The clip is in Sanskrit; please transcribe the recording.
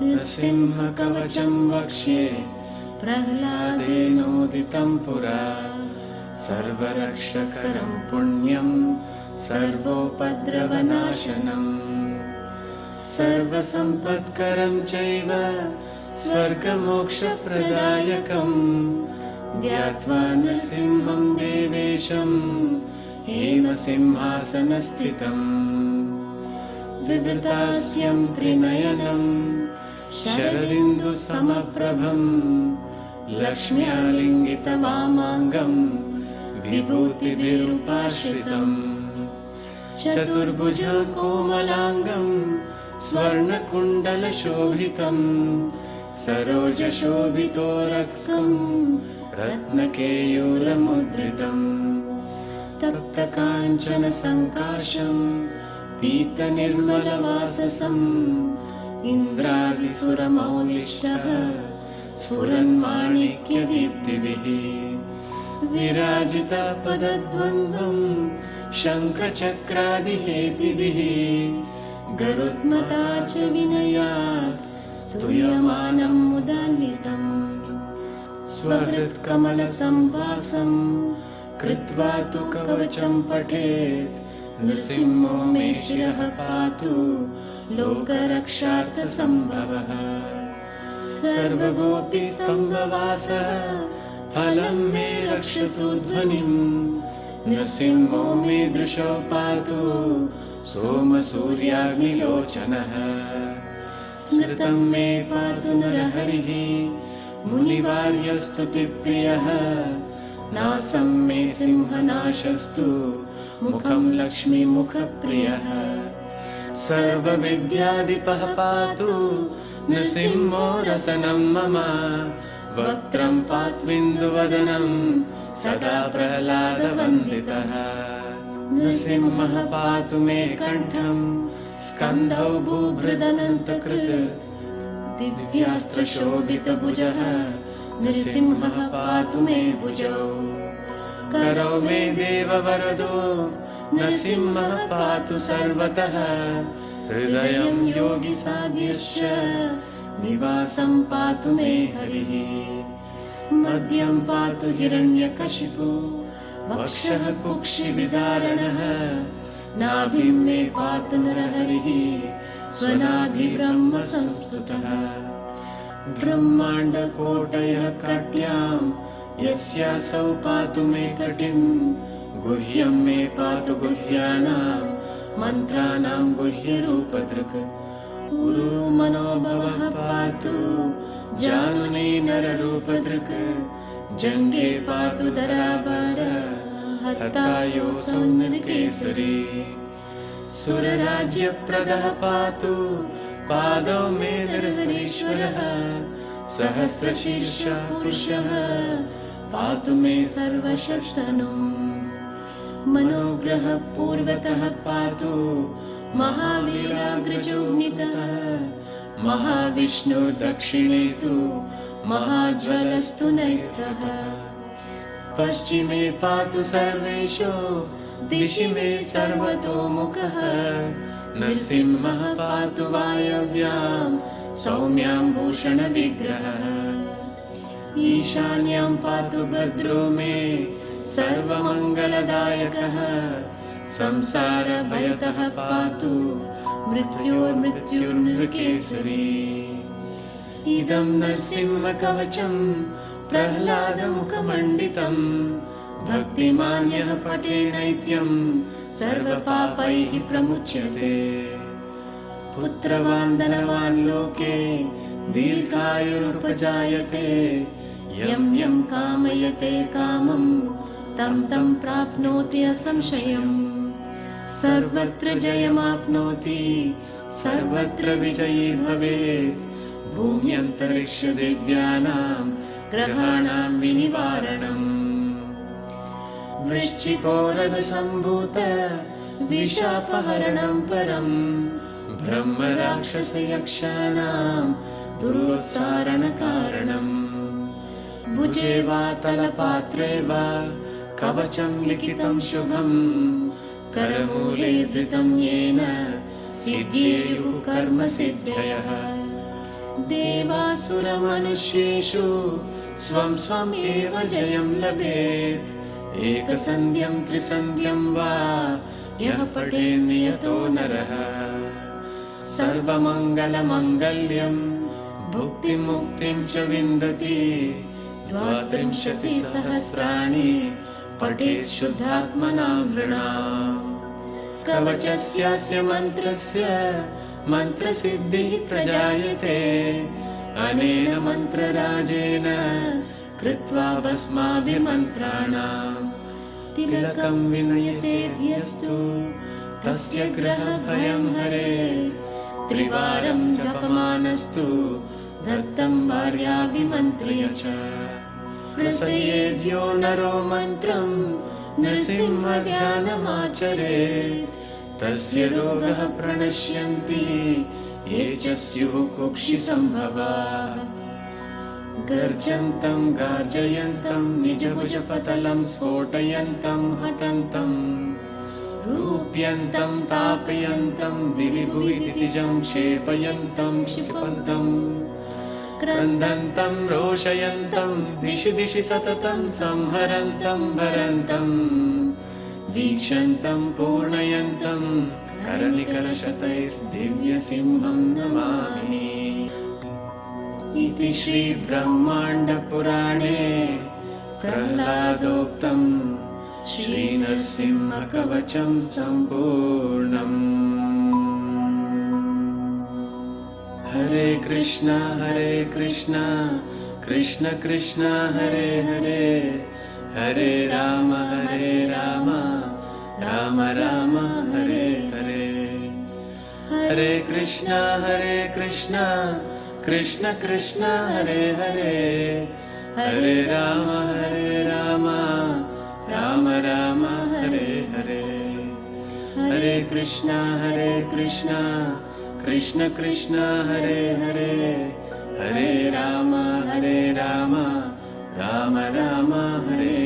नृसिंहकवचं वक्ष्ये प्रह्लादेनोदितं पुरा सर्वरक्षकरं पुण्यं सर्वोपद्रवनाशनम् सर्वसम्पत्करं चैव स्वर्गमोक्षप्रदायकम् ध्यात्वा नृसिंहं देवेशं हेमसिंहासनस्थितम् विवृतास्यं त्रिनयनं शरदिन्दुसमप्रभम् लक्ष्म्यालिङ्गितवामाङ्गम् विभूतिभिरुपाश्रितम् चतुर्भुजं कोमलाङ्गम् स्वर्णकुण्डलशोभितम् सरोजशोभितोरस्कम् रत्नकेयूरमुद्रितम् तप्तकाञ्चनसङ्काशम् पीतनिर्मलवाससम् इन्द्रादिसुरमौलिष्टः स्फुरन्माणिक्यदीप्तिभिः विराजितपदद्वन्द्वम् शङ्खचक्रादिहेतिभिः गरुत्मता च विनयात् स्तूयमानं मुदान्वितम् स्वहृत्कमलसंवासम् कृत्वा तु कवचं पठेत् नृसिंहो मे शिरः पातु लोकरक्षार्थसम्भवः सर्वगोपीस्तम्भवासः फलं मे रक्षतु ध्वनिम् नृसिंहो मे दृशो पातु सोमसूर्याग्निलोचनः स्मृतं मे पातु नरहरिः मुनिवार्यस्तुतिप्रियः नासं मे सिंहनाशस्तु मुखं लक्ष्मीमुखप्रियः सर्वविद्याधिपः पातु नृसिंहो रसनं मम वक्त्रं पात्विन्दुवदनं सदा प्रह्लादवन्दितः नृसिंहः पातु मे कण्ठं स्कन्धौ भूभृदनन्तकृत् दिव्यास्त्रशोभितभुजः नृसिंहः पातु मे भुजौ करौ मे देववरदो नृसिंहः पातु सर्वतः हृदयं योगिसाद्यश्च निवासं पातु मे हरिः मध्यं पातु हिरण्यकशिपु वक्षः कुक्षिविदारणः नाभिं मे पातु नरहरिः स्वनाभिब्रह्मसंस्तुतः ब्रह्माण्डकोटयः कट्यां यस्यासौ पातु मे कटिम् गुह्यं मे पातु गुह्यानां मन्त्राणां गुह्यरूपदृक् उरु मनोभवः पातु जानुने नररूपदृक् जङ्गे पातु दरावर हतायोऽसौ नृकेसरी सुरराज्यप्रदः पातु पादौ मे नरहरीश्वरः सहस्रशीर्षः पुरुषः पातु मे सर्वशस्तनुम् मनोग्रह पूर्वतः पातु महावीराग्रजोऽग्नितः महाविष्णुर्दक्षिणे तु महाज्वलस्तु नैत्रः पश्चिमे पातु सर्वेषु दिशि मे सर्वतोमुखः नृसिंहः पातु वायव्यां सौम्यां भूषणविग्रहः ईशान्यां पातु भद्रो मे सर्वमङ्गलदायकः संसारभयतः पातु मृत्योर्मृत्युर्नृकेसरी इदं नरसिंहकवचं प्रह्लादमुखमण्डितं भक्तिमान्यः पठे नैत्यं सर्वपापैः प्रमुच्यते पुत्रवान् लोके दीर्घायुरुपजायते यं यं कामयते कामं तं तं प्राप्नोति असंशयम् सर्वत्र जयमाप्नोति सर्वत्र विजयी भवेत् भूम्यन्तरिक्षदिव्यानां ग्रहाणां विनिवारणम् वृश्चिकोरगसम्भूत विशापहरणं परम् ब्रह्मराक्षसयक्षाणां दुरोत्सारणकारणम् भुजे वा तलपात्रे वा कवचं लिखितं शुभम् करमूले धृतं येन सिद्ध्येयुः कर्मसिद्धयः देवासुरमनुष्येषु स्वं स्वम् एव जयं लभेत् एकसन्ध्यं त्रिसन्ध्यं वा यः पठेत् नियतो नरः सर्वमङ्गलमङ्गल्यं भुक्तिं मुक्तिं च विन्दति 32 सहस्राणि पठेत् शुद्धात्मनां नृणाम् कवचस्यास्य मन्त्रस्य मन्त्रसिद्धिः प्रजायते अनेन मन्त्रराजेन कृत्वा भस्माभिमन्त्राणाम् तिलकं विनयसेद्यस्तु तस्य ग्रहभयं हरे त्रिवारं जपमानस्तु दत्तं भार्याभिमन्त्र्य च प्रसयेद्यो नरो मन्त्रं नृसिंहध्यानमाचरेत् तस्य रोगः प्रणश्यन्ति ये च स्युः कुक्षिसम्भवाः गर्जन्तं गार्जयन्तं निजभुजपतलं स्फोटयन्तं हठन्तं रूप्यन्तं तापयन्तं दिवि भुवि दितिजं क्षेपयन्तं क्षिपन्तं क्रन्दन्तं रोषयन्तं दिशि दिशि सततं संहरन्तं भरन्तं वीक्षन्तं पूर्णयन्तं करनिकरशतैर्दिव्यसिंहं नमामि इति श्रीब्रह्माण्डपुराणे प्रह्लादोक्तं श्रीनरसिंहकवचं सम्पूर्णम् हरे कृष्ण कृष्ण कृष्ण हरे हरे हरे राम राम राम हरे हरे हरे कृष्ण कृष्ण कृष्ण हरे हरे हरे राम राम राम हरे हरे हरे कृष्ण कृष्ण कृष्ण हरे हरे हरे राम राम राम हरे